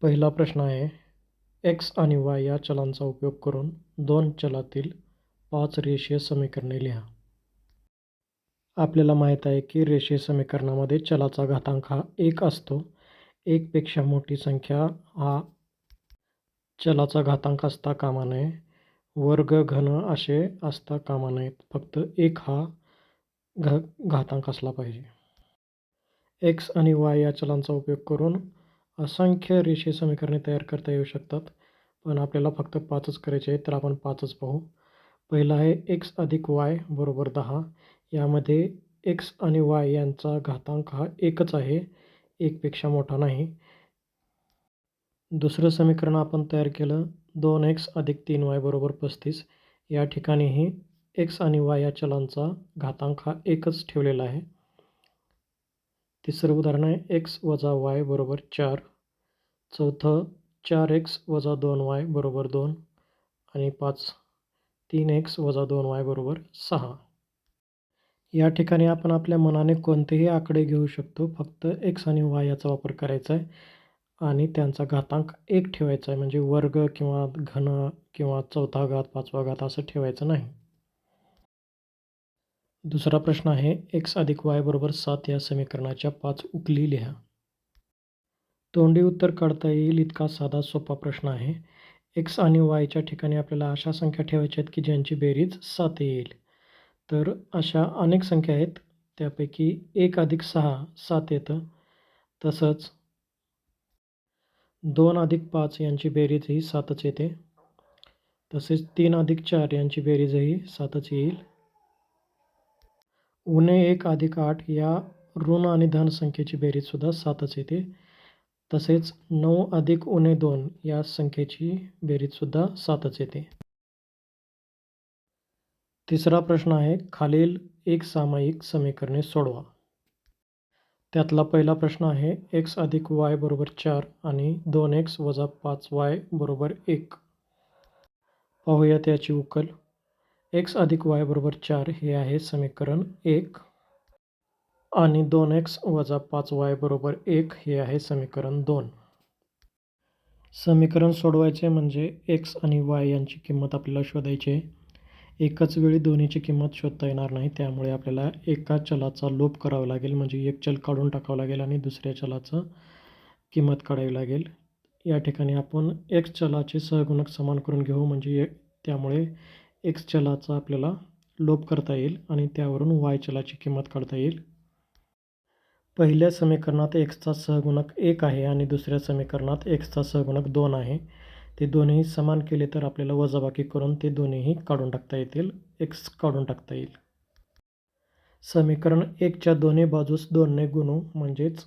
पहिला प्रश्न आहे, एक्स आणि वाय या चलांचा उपयोग करून दोन चलातील 5 रेषीय समीकरणे लिहा. आपल्याला माहीत आहे की रेषीय समीकरणामध्ये चलाचा घातांक हा 1 असतो. 1 पेक्षा मोठी संख्या हा चलाचा घातांक असता कामा नये. वर्ग, घन असे असता कामा नयेत. फक्त 1 हा घातांक असला पाहिजे. एक्स आणि वाय या चलांचा उपयोग करून असंख्य रेषीय समीकरणे तयार करता येऊ शकतात, पण आपल्याला फक्त 5च करायचे आहेत, तर आपण 5च पाहू. पहिलं आहे एक्स अधिक वाय बरोबर 10. यामध्ये एक्स आणि वाय यांचा घातांक हा 1च आहे, 1 पेक्षा मोठा नाही. दुसरं समीकरण आपण तयार केलं, 2x अधिक 3y बरोबर 35. या ठिकाणीही एक्स आणि वाय या चलांचा घातांक हा 1च ठेवलेला आहे. तिसरं उदाहरण आहे एक्स वजा वाय बरोबर 4. चौथं 4x वजा 2y बरोबर 2. आणि 5 3x वजा 2y बरोबर 6. या ठिकाणी आपण आपल्या मनाने कोणतेही आकडे घेऊ शकतो. फक्त एक्स आणि वाय याचा वापर करायचा आहे आणि त्यांचा घातांक 1 ठेवायचा आहे. म्हणजे वर्ग किंवा घन किंवा चौथा घात, पाचवा घात असं ठेवायचं नाही. दुसरा प्रश्न आहे एक्स अधिक वाय बरोबर 7 या समीकरणाच्या 5 उकली लिहा. तोंडी उत्तर काढता येईल इतका साधा सोपा प्रश्न आहे. एक्स आणि वायच्या ठिकाणी आपल्याला अशा संख्या ठेवायच्या आहेत की ज्यांची बेरीज 7 येईल. तर अशा अनेक संख्या आहेत, त्यापैकी 1 अधिक 6 7 येतं. तसंच 2 अधिक 5 यांची बेरीजही 7च येते. तसेच 3 अधिक 4 यांची बेरीजही 7च येईल. उणे 1 अधिक 8 या ऋण आणि धन संख्येची बेरीजसुद्धा 7च येते. तसेच 9 अधिक उणे 2 या संख्येची बेरीजसुद्धा 7च येते. तिसरा प्रश्न आहे, खालील एक सामायिक समीकरणे सोडवा. त्यातला पहिला प्रश्न आहे एक्स अधिक वाय बरोबर 4 आणि 2x वजा 5y बरोबर 1. पाहूया त्याची उकल. एक्स अधिक वाय बरोबर 4 हे आहे समीकरण 1 आणि 2x वजा 5y बरोबर 1 हे आहे समीकरण 2. समीकरण सोडवायचे म्हणजे एक्स आणि वाय यांची किंमत आपल्याला शोधायची आहे. एकाच वेळी दोन्हीची किंमत शोधता येणार नाही, त्यामुळे आपल्याला एका चलाचा लोप करावा लागेल. म्हणजे एक चल काढून टाकावं लागेल आणि दुसऱ्या चलाचं किंमत काढावी लागेल. या ठिकाणी आपण एक्स चलाचे सहगुणक समान करून घेऊ, म्हणजे त्यामुळे एक्स चलाचा आपल्याला लोप करता येईल आणि त्यावरून वाय चलाची किंमत काढता येईल. पहिल्या समीकरणात एक्सचा सहगुणक 1 आहे आणि दुसऱ्या समीकरणात एक्सचा सहगुणक 2 आहे. ते दोन्ही समान केले तर आपल्याला वजाबाकी करून ते दोन्हीही काढून टाकता येतील, एक्स काढून टाकता येईल. समीकरण 1च्या दोन्ही बाजूस 2ने गुणू, म्हणजेच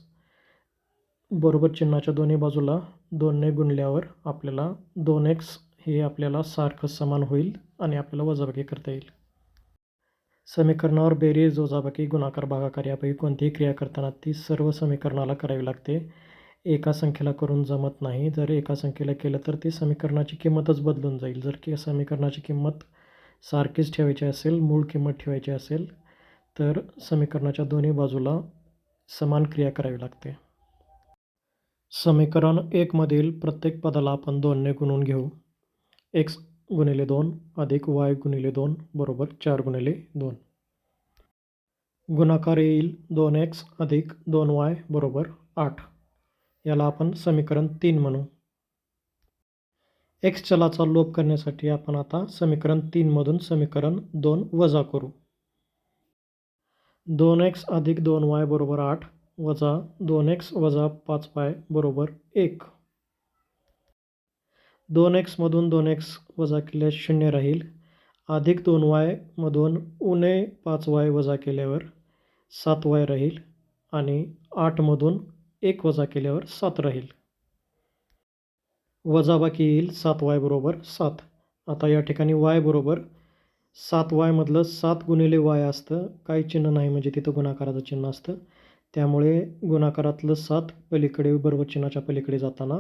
बरोबर चिन्हाच्या दोन्ही बाजूला 2ने गुणल्यावर आपल्याला 2x हे आपल्याला सारखं समान होईल आणि आपल्याला वजाबाकी करता येईल. समीकरणावर बेरीज, वजाबाकी, गुणाकार, भागाकार यापैकी कोणतीही क्रिया करताना ती सर्व समीकरणाला करावी लागते. एका संख्येला करून जमत नाही. जर एका संख्येला केलं तर ती समीकरणाची किंमतच बदलून जाईल. जर की समीकरणाची किंमत सारखीच ठेवायची असेल, मूळ किंमत ठेवायची असेल, तर समीकरणाच्या दोन्ही बाजूला समान क्रिया करावी लागते. समीकरण 1 मधील प्रत्येक पदाला आपण 2ने गुणून घेऊ. एक्स गुणिले 2 अधिक वाय गुणिले 2 बरोबर 4 गुणिले 2. गुणाकार येईल 2x अधिक 2y बरोबर 8. याला आपण समीकरण 3 म्हणू. एक्स चलाचा लोप करण्यासाठी आपण आता समीकरण 3 मधून समीकरण 2 वजा करू. 2x अधिक 2y बरोबर 8 वजा 2x वजा 5y बरोबर 1. 2x मधून 2x वजा केल्यास 0 राहील. अधिक 2y मधून उणे 5y वजा केल्यावर 7y राहील आणि 8 मधून 1 वजा केल्यावर 7 राहील. वजाबाकी येईल 7y बरोबर 7. आता या ठिकाणी y बरोबर 7y मधलं 7 गुणिले y असतं. काही चिन्ह नाही, म्हणजे तिथं गुणाकाराचं चिन्ह असतं. त्यामुळे गुणाकारातलं 7 पलीकडे बरोबर चिन्हाच्या पलीकडे जाताना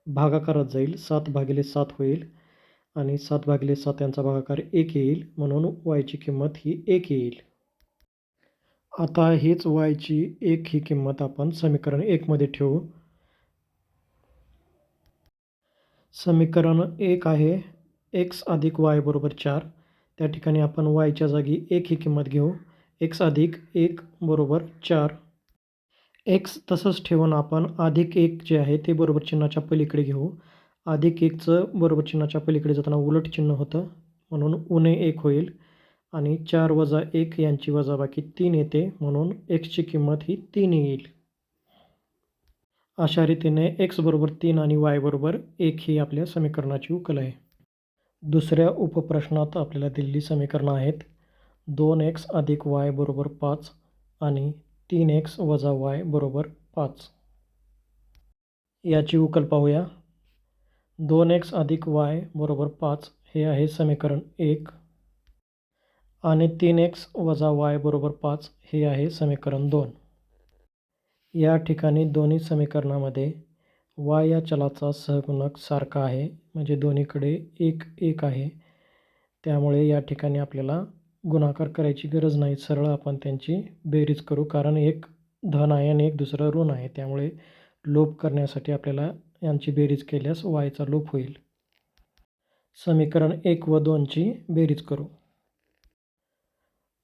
भागाकारात जाईल. 7 भागिले 7 होईल आणि 7 भागिले 7 यांचा भागाकार 1 येईल, म्हणून वायची किंमत ही 1 येईल. आता हीच वायची 1 ही किंमत आपण समीकरण 1 मध्ये ठेवू. समीकरण 1 आहे x अधिक y बरोबर 4. त्या ठिकाणी आपण yच्या जागी 1 ही किंमत घेऊ. x अधिक 1 बरोबर 4. x तसंच ठेवून आपण अधिक 1 जे आहे ते बरोबर चिन्हाच्या पलीकडे घेऊ. अधिक 1चं बरोबर चिन्हाच्या पलीकडे जाताना उलट चिन्ह होतं, म्हणून उणे 1 होईल आणि 4 वजा 1 यांची वजाबाकी 3 येते, म्हणून xची किंमत ही 3 येईल. अशा रीतीने x बरोबर 3 आणि y बरोबर 1 ही आपल्या समीकरणाची उकल आहे. दुसऱ्या उपप्रश्नात आपल्याला दिलेली समीकरणं आहेत 2x अधिक y बरोबर 5 आणि 3x वजा y बरोबर 5. याची उकल पाहूया. 2x अधिक y बरोबर 5 हे आहे समीकरण 1 आणि 3x वजा y बरोबर 5 हे आहे समीकरण 2. या ठिकाणी दोन्ही समीकरणामध्ये y या चलाचा सहगुणक सारखा आहे, म्हणजे दोन्हीकडे 1 1 आहे. त्यामुळे या ठिकाणी आपल्याला गुणाकार करायची गरज नाही, सरळ आपण त्यांची बेरीज करू, कारण एक धन आहे आणि एक दुसरं ऋण आहे. त्यामुळे लोप करण्यासाठी आपल्याला यांची बेरीज केल्यास yचा लोप होईल. समीकरण 1 व 2ची बेरीज करू.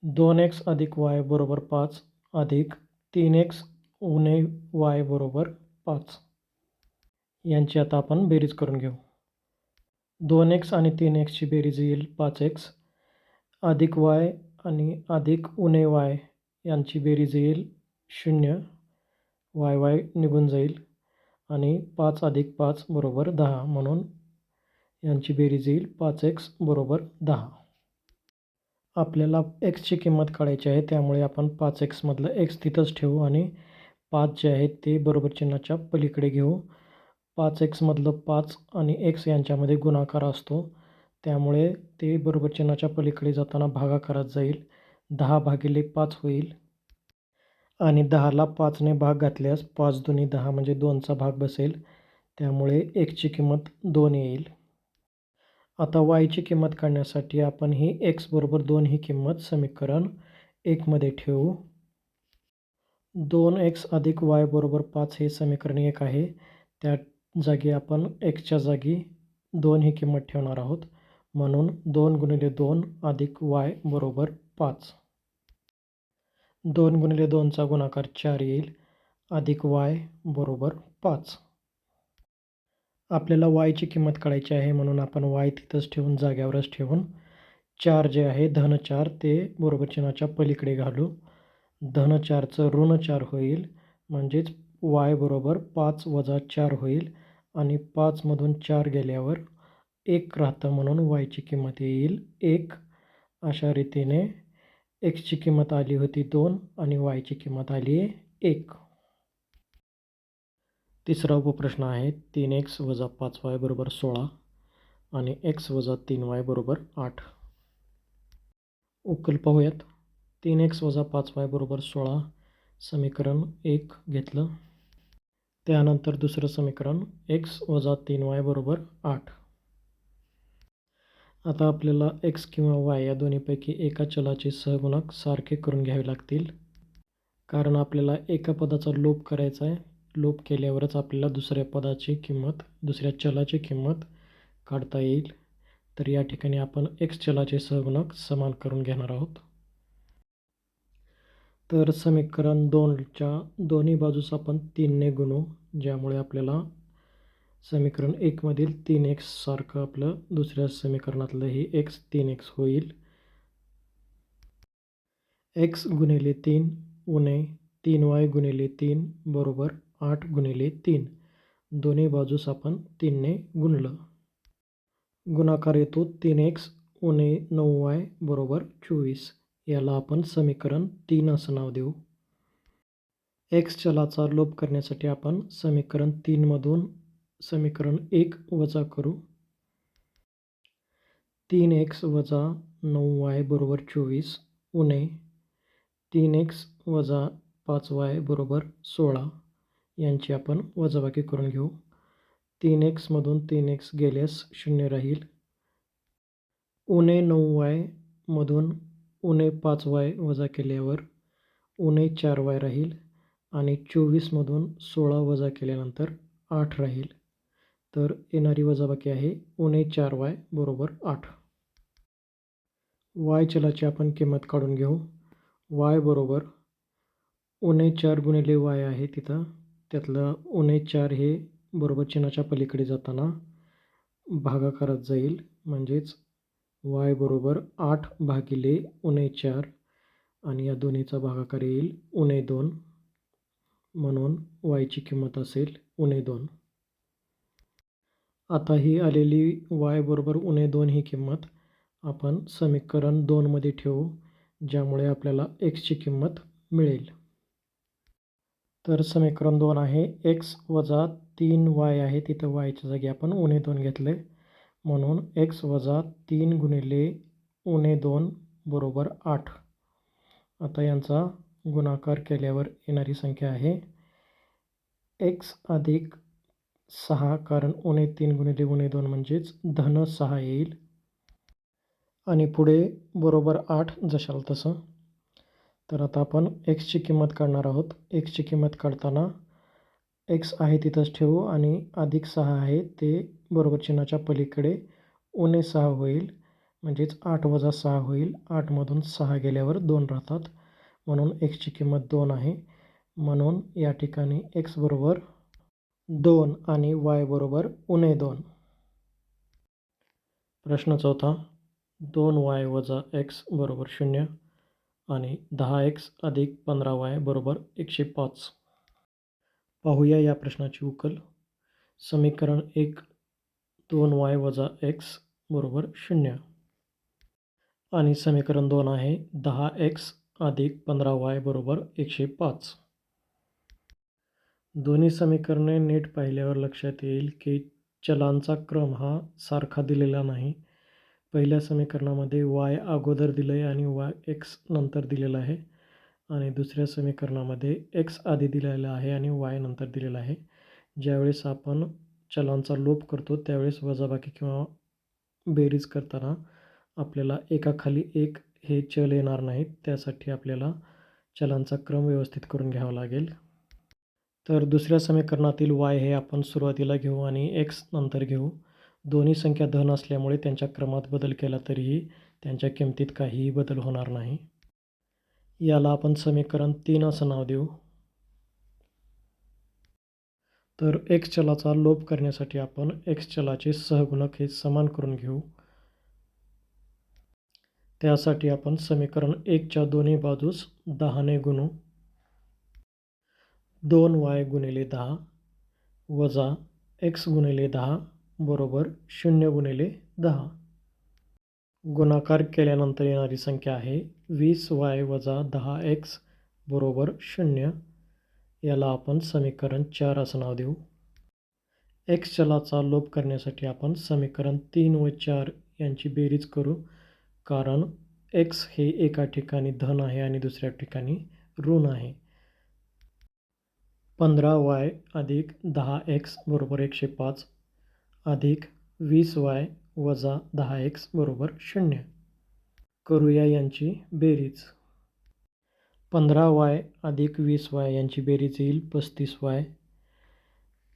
2x अधिक y बरोबर 5 अधिक 3x उणे y बरोबर 5. यांची आता आपण बेरीज करून घेऊ. 2x आणि 3xची बेरीज येईल 5x अधिक y आणि अधिक उणे y यांची बेरीज येईल 0. y निघून जाईल आणि 5 अधिक 5 बरोबर 10, म्हणून यांची बेरीज येईल 5x बरोबर 10. आपल्याला xची किंमत काढायची आहे, त्यामुळे आपण 5x मधलं x तिथंच ठेवू आणि 5 जे आहे ते बरोबर चिन्हाच्या पलीकडे घेऊ. 5x मधलं 5 आणि x यांच्यामध्ये गुणाकार असतो, त्यामुळे ते बरोबर चिन्हाच्या पलीकडे जाताना भागाकारात जाईल. 10 भागिले 5 होईल आणि 10ला 5ने भाग घातल्यास 5 दुनी 10 म्हणजे 2चा भाग बसेल, त्यामुळे xची किंमत 2 येईल. आता yची किंमत काढण्यासाठी आपण ही x बरोबर 2 ही किंमत समीकरण 1 मध्ये ठेवू. 2x अधिक y बरोबर 5 हे समीकरण 1 आहे. त्या जागी आपण xच्या जागी 2 ही किंमत ठेवणार आहोत, म्हणून 2 गुणिले 2 अधिक y बरोबर 5. 2 गुणिले 2चा गुणाकार 4 येईल अधिक y बरोबर 5. आपल्याला yची किंमत काढायची आहे, म्हणून आपण y तिथंच ठेवून जाग्यावरच ठेवून 4 जे आहे धन 4 ते बरोबर चिन्हाच्या पलीकडे घालू. धन 4चं ऋण 4 होईल, म्हणजेच y बरोबर 5 वजा 4 होईल आणि 5 मधून 4 गेल्यावर 1 राहतं, म्हणून yची किंमत येईल 1. अशा रीतीने xची किंमत आली होती 2 आणि yची किंमत आली आहे 1. तिसरा उपप्रश्न आहे 3x वजा 5y बरोबर 16 आणि x वजा 3y बरोबर 8. उकल पाहूयात. 3x वजा 5y बरोबर 16 समीकरण 1 घेतलं. त्यानंतर दुसरं समीकरण x वजा 3y बरोबर 8. आता आपल्याला x किंवा y या दोन्हीपैकी एका चलाचे सहगुणक सारखे करून घ्यावे लागतील, कारण आपल्याला एका पदाचा लोप करायचा आहे. लोप केल्यावरच आपल्याला दुसऱ्या पदाची किंमत, दुसऱ्या चलाची किंमत काढता येईल. तर या ठिकाणी आपण x चलाचे सहगुणक समान करून घेणार आहोत. तर समीकरण 2च्या दोन्ही बाजूस आपण 3ने गुणू, ज्यामुळे आपल्याला समीकरण 1 मधील 3x सारखं आपलं दुसऱ्या समीकरणातलंही x 3x होईल. x गुणिले 3 उणे 3y गुणिले 3 बरोबर 8 गुणिले 3. दोन्ही बाजूस आपण 3ने गुणलं. गुणाकार येतो 3x उणे 9y बरोबर 24. याला आपण समीकरण 3 असं नाव देऊ. x चलाचा लोप करण्यासाठी आपण समीकरण 3 मधून समीकरण 1 वजा करू. 3x वजा 9y बरोबर 24 उणे 3x वजा 5y बरोबर 16 यांची आपण वजाबाकी करून घेऊ. 3x मधून 3x गेल्यास 0 राहील. उणे 9y मधून उणे 5y वजा केल्यावर उणे 4y राहील आणि 24 मधून 16 वजा केल्यानंतर 8 राहील. तर येणारी वजाबाकी आहे -4y बरोबर 8. y चलाची आपण किंमत काढून घेऊ. y बरोबर -4 गुणिले y आहे तिथं, त्यातलं -4 हे बरोबर चिन्हाच्या पलीकडे जाताना भागाकारात जाईल, म्हणजेच y बरोबर 8 भागिले -4 आणि या दोन्हीचा भागाकार येईल -2, म्हणून y ची किंमत असेल -2. आता ही आलेली y बरोबर -2 ही किंमत आपण समीकरण 2 मध्ये ठेवू, ज्यामुळे आपल्याला x ची किंमत मिळेल. तर समीकरण 2 आहे x वजा 3y आहे, तिथं y च्या जागी आपण -2 घेतले, म्हणून x वजा 3 गुणिले -2 बरोबर 8. आता यांचा गुणाकार केल्यावर येणारी संख्या आहे x अधिक 6, कारण -3 गुणिले -2 म्हणजेच -6 येईल आणि पुढे बरोबर 8 जशाला तसं. तर आता आपण x ची किंमत काढणार आहोत. x ची किंमत काढताना x आहे तिथंच ठेवू आणि अधिक 6 आहे ते बरोबर चिन्हाच्या पलीकडे -6 होईल, म्हणजेच 8 वजा 6 होईल. 8 मधून 6 गेल्यावर 2 राहतात, म्हणून x ची किंमत 2 आहे. म्हणून या ठिकाणी x बरोबर 2 आणि y बरोबर -2. प्रश्न 4. 2y वजा x बरोबर 0 आणि 10x अधिक 15y बरोबर 105. पाहूया या प्रश्नाची उकल. समीकरण 1 2y वजा x बरोबर 0 आणि समीकरण 2 आहे 10x अधिक 15y बरोबर 105. दोन्ही समीकरणे नीट पाहिल्यावर लक्षात येईल की चलांचा क्रम हा सारखा दिलेला नाही. पहिल्या समीकरणामध्ये y अगोदर दिलं आहे आणि x नंतर दिलेला आहे, आणि दुसऱ्या समीकरणामध्ये x आधी दिलेला आहे आणि y नंतर दिलेला आहे. ज्यावेळेस आपण चलांचा लोप करतो त्यावेळेस वजाबाकी किंवा बेरीज करताना आपल्याला एकाखाली एक हे चल येणार नाहीत, त्यासाठी आपल्याला चलांचा क्रम व्यवस्थित करून घ्यावा लागेल. तर दुसऱ्या समीकरणातील y हे आपण सुरुवातीला घेऊ आणि x नंतर घेऊ. दोन्ही संख्या धन असल्यामुळे त्यांच्या क्रमात बदल केला तरीही त्यांच्या किमतीत काहीही बदल होणार नाही. याला आपण समीकरण 3 असं नाव देऊ. तर x चलाचा लोप करण्यासाठी आपण x चलाचे सहगुणक हे समान करून घेऊ. त्यासाठी आपण समीकरण 1च्या दोन्ही बाजूस 10 ने गुणू. 2y गुणिले 10 वजा x गुणिले 10 बरोबर 0 गुणिले 10. गुणाकार केल्यानंतर येणारी संख्या आहे 20y वजा 10x बरोबर 0. याला आपण समीकरण 4 असं नाव देऊ. x चलाचा लोप करण्यासाठी आपण समीकरण 3 व 4 यांची बेरीज करू, कारण x हे एका ठिकाणी धन आहे आणि दुसऱ्या ठिकाणी ऋण आहे. 15y अधिक 10x बरोबर 105 अधिक 20y वजा 10x बरोबर 0. करूया यांची बेरीज. 15y अधिक 20y यांची बेरीज येईल 35y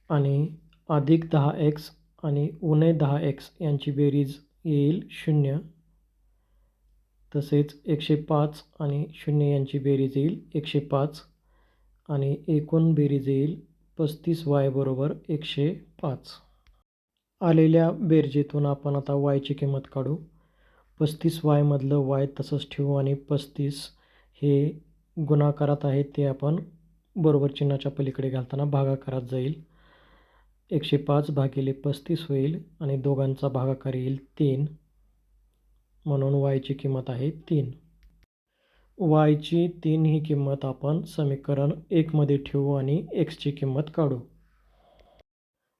आणि अधिक 10x आणि उणे 10x यांची बेरीज येईल 0. तसेच 105 आणि 0 यांची बेरीज येईल 105 आणि एकूण बेरीज येईल 35y बरोबर 105. आलेल्या बेरजेतून आपण आता y ची किंमत काढू. 35y मधलं y तसंच ठेवू आणि 35 हे गुणाकारात आहे ते आपण बरोबर चिन्हाच्या पलीकडे घालताना भागाकारात जाईल. 105 भागिले 35 होईल आणि दोघांचा भागाकार येईल 3, म्हणून y ची किंमत आहे 3. y ची 3 ही किंमत आपण समीकरण 1 मध्ये ठेवू आणि x ची किंमत काढू.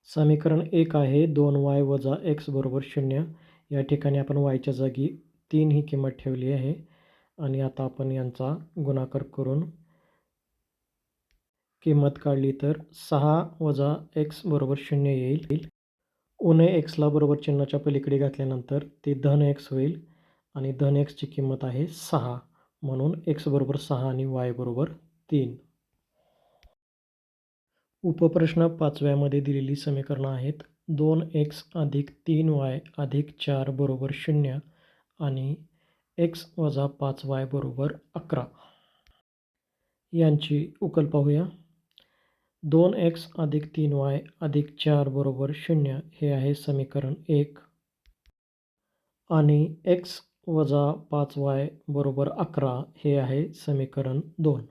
समीकरण 1 आहे 2y वजा x बरोबर 0. या ठिकाणी आपण y च्या जागी 3 ही किंमत ठेवली आहे आणि आता आपण यांचा गुणाकार करून किंमत काढली तर 6 वजा x बरोबर 0 येईल. उणे x ला बरोबर चिन्हाच्या पलीकडे घातल्यानंतर ते धन x होईल आणि धन x ची किंमत आहे 6, म्हणून x बरोबर 6 आणि y बरोबर 3. उपप्रश्न 5व्यामध्ये दिलेली समीकरणं आहेत. 2x अधिक 3y अधिक 4 बरोबर 0 आणि x वजा 5y बरोबर 11 यांची उकल पाहूया. 2x अधिक 3y अधिक 4 बरोबर 0 हे आहे समीकरण 1 आणि x वजा 5y बरोबर 11 हे आहे समीकरण 2.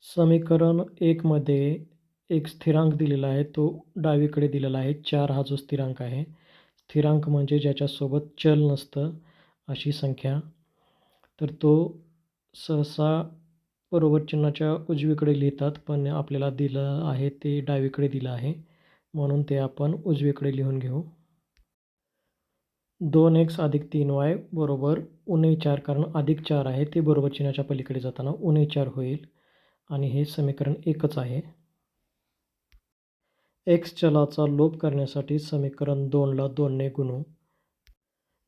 समीकरण 1 मध्ये एक स्थिरांक दिलेला आहे, तो डावीकडे दिलेला आहे. 4 हा जो स्थिरांक आहे, स्थिरांक म्हणजे ज्याच्यासोबत चल नसतं अशी संख्या, तर तो सहसा बरोबर चिन्हाच्या उजवीकडे लिहितात, पण आपल्याला दिलं आहे ते डावीकडे दिलं आहे, म्हणून ते आपण उजवीकडे लिहून घेऊ. 2x अधिक 3y बरोबर उणे 4, कारण अधिक 4 आहे ते बरोबर चिन्हाच्या पलीकडे जाताना उणे 4 होईल आणि हे समीकरण 1च आहे. x चलाचा लोप करण्यासाठी समीकरण 2ला 2ने गुणू,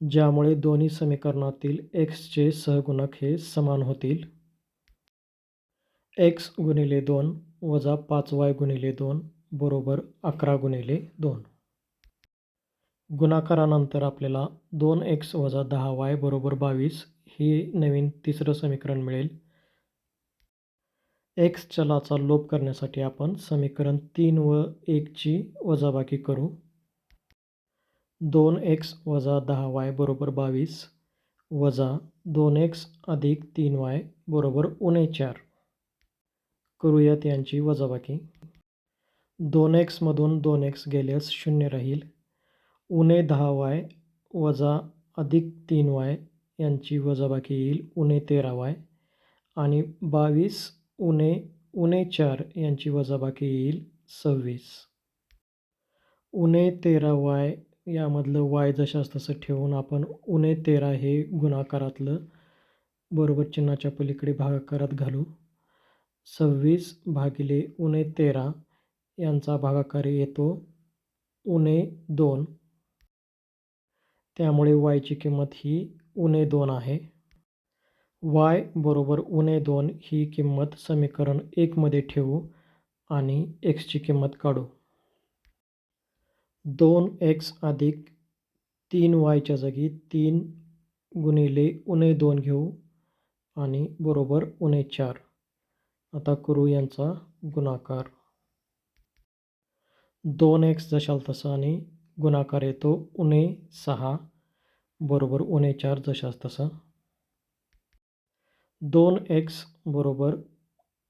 ज्यामुळे दोन्ही समीकरणातील xचे सहगुणक हे समान होतील. x गुणिले 2 वजा 5y गुणिले 2 बरोबर 11 गुणिले 2. गुणाकारानंतर आपल्याला 2x वजा 10y बरोबर 22 हे नवीन तिसरं समीकरण मिळेल. x चलाचा लोप करण्यासाठी आपण समीकरण 3 व 1ची वजाबाकी करू. 2x वजा 10y बरोबर 22 वजा 2x अधिक 3y बरोबर उणे 4. करूयात यांची वजाबाकी. 2x मधून 2x गेल्यास 0 राहील. उणे 10y वजा अधिक 3y यांची वजाबाकी येईल उणे 13y आणि 22 उणे 4 यांची वजाबाकी येईल 26. उणे 13y यामधलं y जशास तसं ठेवून आपण उणे 13 हे गुणाकारातलं बरोबर चिन्हाच्या पलीकडे भागाकारात घालू. 26 भागिले उणे 13 यांचा भागाकार येतो उणे 2, त्यामुळे y ची किंमत ही उणे 2 आहे. y बरोबर उणे 2 ही किंमत समीकरण 1 मध्ये ठेवू आणि x ची किंमत काढू. 2x अधिक 3y च्या जागी 3 गुणिले उणे 2 घेऊ आणि बरोबर उणे 4. आता करू यांचा गुणाकार. 2x जशाल तसा आणि गुणाकार येतो उणे 6 बरोबर उणे 4 जशास तसा. 2x बरोबर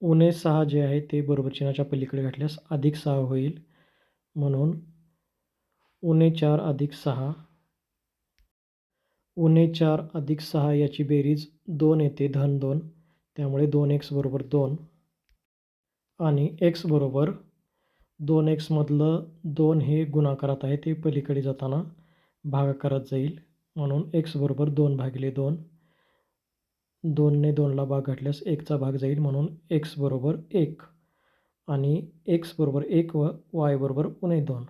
उणे 6 जे आहे ते बरोबर चिन्हाच्या पलीकडे घातल्यास अधिक 6 होईल, म्हणून उणे 4 अधिक 6. उणे 4 अधिक 6 याची बेरीज 2 येते, धन 2, त्यामुळे 2x बरोबर 2 आणि x बरोबर 2x मधलं 2 हे गुणाकारात आहे, ते पलीकडे जाताना भागाकारात जाईल, म्हणून x बरोबर 2 भागिले 2. 2ने 2ला भाग घातल्यास 1चा भाग जाईल, म्हणून x बरोबर 1 आणि x बरोबर 1 व y बरोबर उणे 2.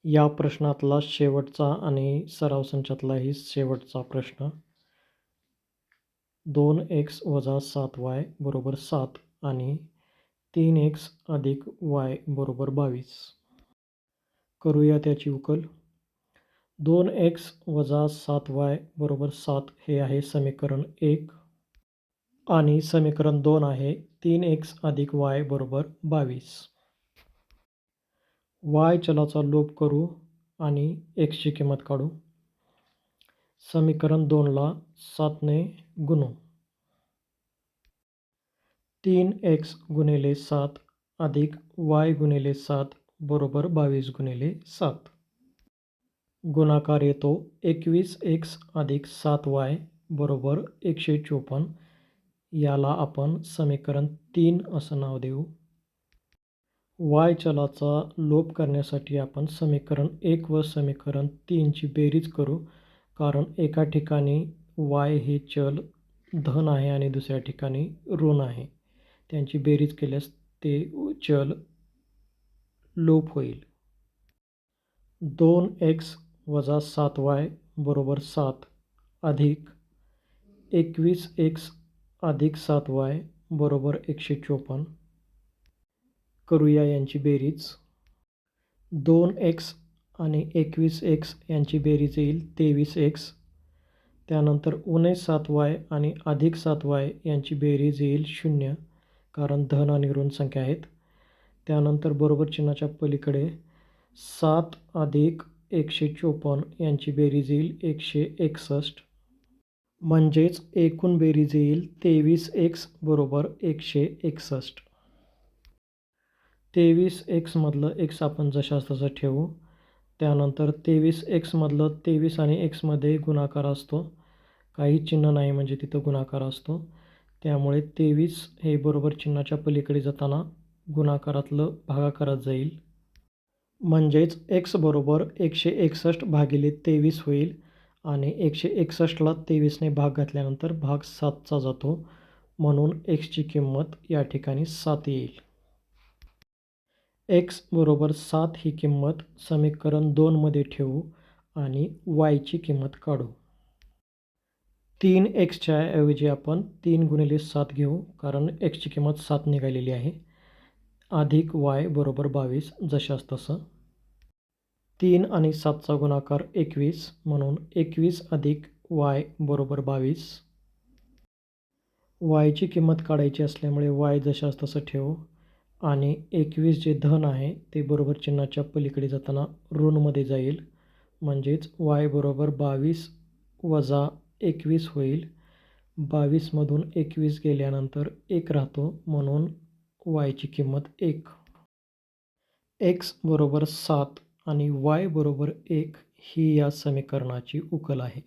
या प्रश्नातला शेवटचा आणि सराव संचातलाही शेवटचा प्रश्न. 2x वजा 7y बरोबर 7 आणि 3x अधिक y बरोबर 22. करूया त्याची उकल. 2x वजा 7y बरोबर 7 हे आहे समीकरण 1 आणि समीकरण 2 आहे 3x अधिक y बरोबर 22. y चलाचा लोप करू आणि x ची किंमत काढू. समीकरण 2ला 7ने गुणू. 3x गुणिले 7 अधिक y गुणिले 7 बरोबर 22 गुणिले 7. गुणाकार येतो 21x अधिक 7y बरोबर 154. याला आपण समीकरण 3 असं नाव देऊ. y चलाचा लोप करण्यासाठी आपण समीकरण 1 व समीकरण 3 ची बेरीज करू, कारण एका ठिकाणी y हे चल धन आहे आणि दुसऱ्या ठिकाणी ऋण आहे. त्यांची बेरीज केल्यास ते चल लोप होईल. 2x वजा 7y बरोबर 7 अधिक 21x अधिक 7y बरोबर 154. करूया यांची बेरीज. 2x आणि 21x यांची बेरीज येईल 23x. त्यानंतर उणे 7y आणि अधिक 7y यांची बेरीज येईल 0, कारण धन आणि ऋण संख्या आहेत. त्यानंतर बरोबर चिन्हाच्या पलीकडे 7 अधिक 154 यांची बेरीज येईल 161. म्हणजेच एकूण बेरीज येईल 23x बरोबर 161. 23x मधलं x आपण जशास तसं ठेवू. त्यानंतर 23x मधलं 23 आणि x मध्ये गुणाकार असतो, काही चिन्ह नाही म्हणजे तिथं गुणाकार असतो. त्यामुळे 23 हे बरोबर चिन्हाच्या पलीकडे जाताना गुणाकारातलं भागाकारात जाईल. म्हणजेच x बरोबर 161 भागिले 23 होईल आणि 161ला 23ने भाग घातल्यानंतर भाग 7चा जातो, म्हणून xची किंमत या ठिकाणी 7 येईल. x बरोबर 7 ही किंमत समीकरण 2 मध्ये ठेवू आणि yची किंमत काढू. 3xच्या ऐवजी आपण 3 गुणिले 7 घेऊ, कारण xची किंमत 7 निघालेली आहे. अधिक y बरोबर 22 जशास तसं. 3 आणि 7चा गुणाकार 21, म्हणून 21 अधिक y बरोबर 22. yची किंमत काढायची असल्यामुळे y जशास तसं ठेवू आणि 21 जे धन आहे ते बरोबर चिन्हाच्या पलीकडे जाताना ऋणमध्ये जाईल. म्हणजेच y बरोबर 22 वजा 21 होईल. 22मधून 21 गेल्यानंतर 1 राहतो, म्हणून yची किंमत 1. x बरोबर 7 आणि y बरोबर 1 ही या समीकरणाची उकल आहे.